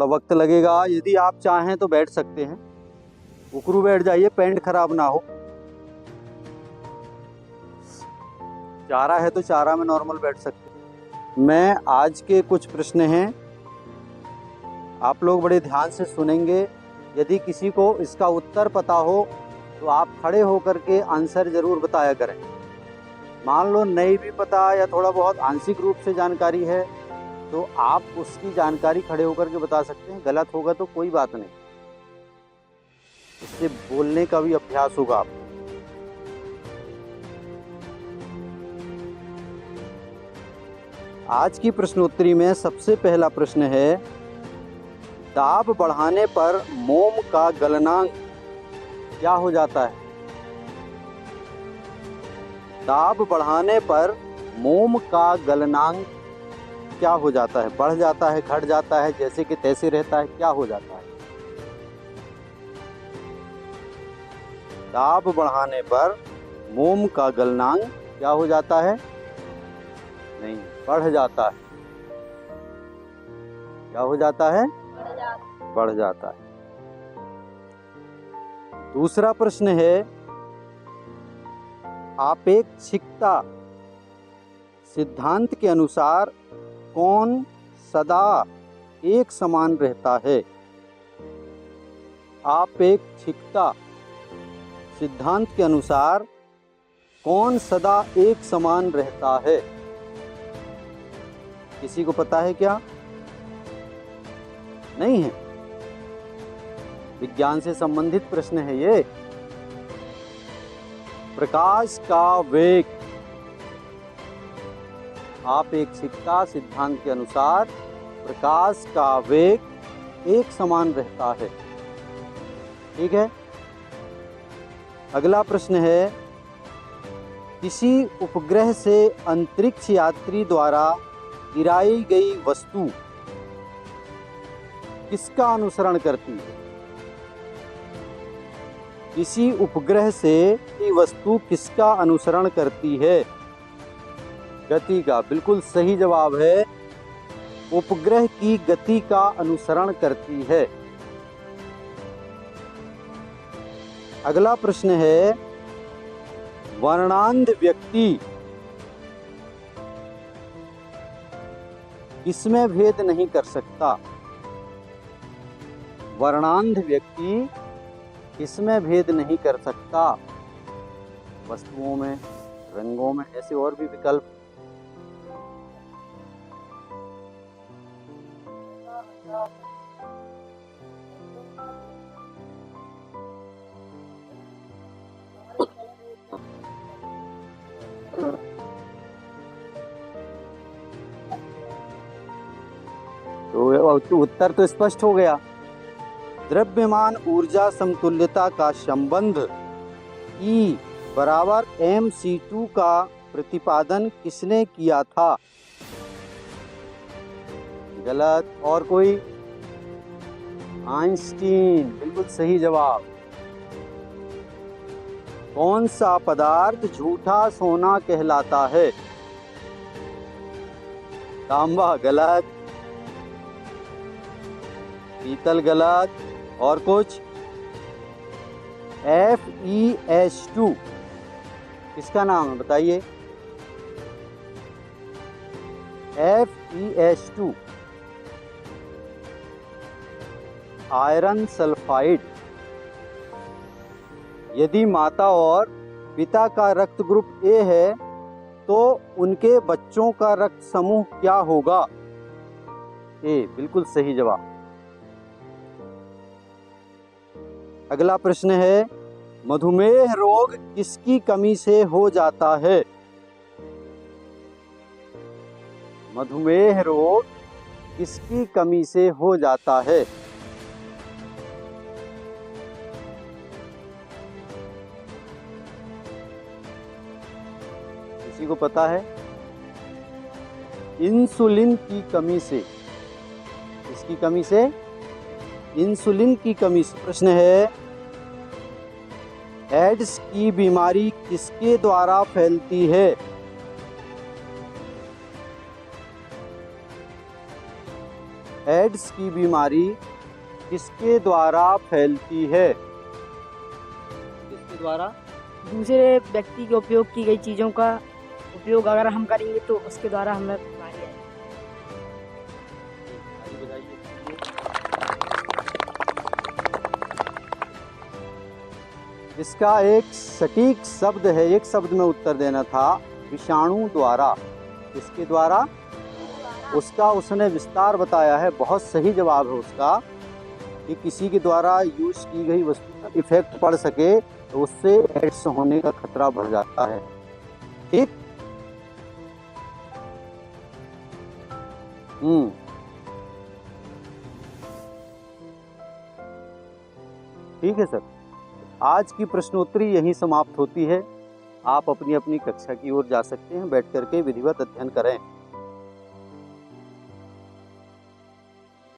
थोड़ा वक्त लगेगा। यदि आप चाहें तो बैठ सकते हैं, उकरू बैठ जाइए, पैंट खराब ना हो। चारा है तो चारा में नॉर्मल बैठ सकते हैं। मैं आज के कुछ प्रश्न हैं, आप लोग बड़े ध्यान से सुनेंगे। यदि किसी को इसका उत्तर पता हो तो आप खड़े होकर के आंसर जरूर बताया करें। मान लो नहीं भी पता या थोड़ा बहुत आंशिक रूप से जानकारी है तो आप उसकी जानकारी खड़े होकर के बता सकते हैं। गलत होगा तो कोई बात नहीं, इससे बोलने का भी अभ्यास होगा आपको। आज की प्रश्नोत्तरी में सबसे पहला प्रश्न है, दाब बढ़ाने पर मोम का गलनांक क्या हो जाता है? दाब बढ़ाने पर मोम का गलनांक क्या हो जाता है? बढ़ जाता है, घट जाता है, जैसे कि तैसे रहता है, क्या हो जाता है? दाब बढ़ाने पर मोम का गलनांक क्या हो जाता है? नहीं, बढ़ जाता है। क्या हो जाता है? बढ़ जाता है। दूसरा प्रश्न है, आपेक्षिकता सिद्धांत के अनुसार कौन सदा एक समान रहता है? आपेक्षिकता सिद्धांत के अनुसार कौन सदा एक समान रहता है? किसी को पता है क्या? नहीं है। विज्ञान से संबंधित प्रश्न है ये। प्रकाश का वेग आपेक्षिकता सिद्धांत के अनुसार प्रकाश का वेग एक समान रहता है। ठीक है। अगला प्रश्न है, किसी उपग्रह से अंतरिक्ष यात्री द्वारा गिराई गई वस्तु किसका अनुसरण करती है? किसी उपग्रह से वस्तु किसका अनुसरण करती है? गति का। बिल्कुल सही जवाब है, उपग्रह की गति का अनुसरण करती है। अगला प्रश्न है, वर्णांध व्यक्ति किसमें भेद नहीं कर सकता? वर्णांध व्यक्ति किसमें भेद नहीं कर सकता? वस्तुओं में, रंगों में, ऐसे और भी विकल्प। तो उत्तर तो स्पष्ट हो गया। द्रव्यमान ऊर्जा समतुल्यता का संबंध E बराबर mc2 का प्रतिपादन किसने किया था? गलत। और कोई? आइंस्टीन। बिल्कुल सही जवाब। कौन सा पदार्थ झूठा सोना कहलाता है? तांबा। गलत। पीतल। गलत। और कुछ? FeS2 किसका नाम है बताइए? FeS2 iron sulphide. यदि माता और पिता का रक्त ग्रुप A है तो उनके बच्चों का रक्त समूह क्या होगा? A। बिल्कुल सही जवाब। अगला प्रश्न है, मधुमेह रोग किसकी कमी से हो जाता है? मधुमेह रोग किसकी कमी से हो जाता है? किसी को पता है? इंसुलिन की कमी से। किसकी कमी से? इंसुलिन की कमी से। प्रश्न है, एड्स की बीमारी किसके द्वारा फैलती है? एड्स की बीमारी किसके द्वारा फैलती है? किसके द्वारा? दूसरे व्यक्ति के उपयोग की गई चीज़ों का उपयोग अगर हम करेंगे तो उसके द्वारा हमें बीमारी आएगी। इसका एक सटीक शब्द है, एक शब्द में उत्तर देना था, विषाणु द्वारा। इसके द्वारा? उसका उसने विस्तार बताया है, बहुत सही जवाब है उसका, कि किसी के द्वारा यूज की गई वस्तु का इफेक्ट पड़ सके तो उससे एड्स होने का खतरा बढ़ जाता है। ठीक ठीक है सर। आज की प्रश्नोत्तरी यहीं समाप्त होती है। आप अपनी अपनी कक्षा की ओर जा सकते हैं, बैठ करके विधिवत अध्ययन करें।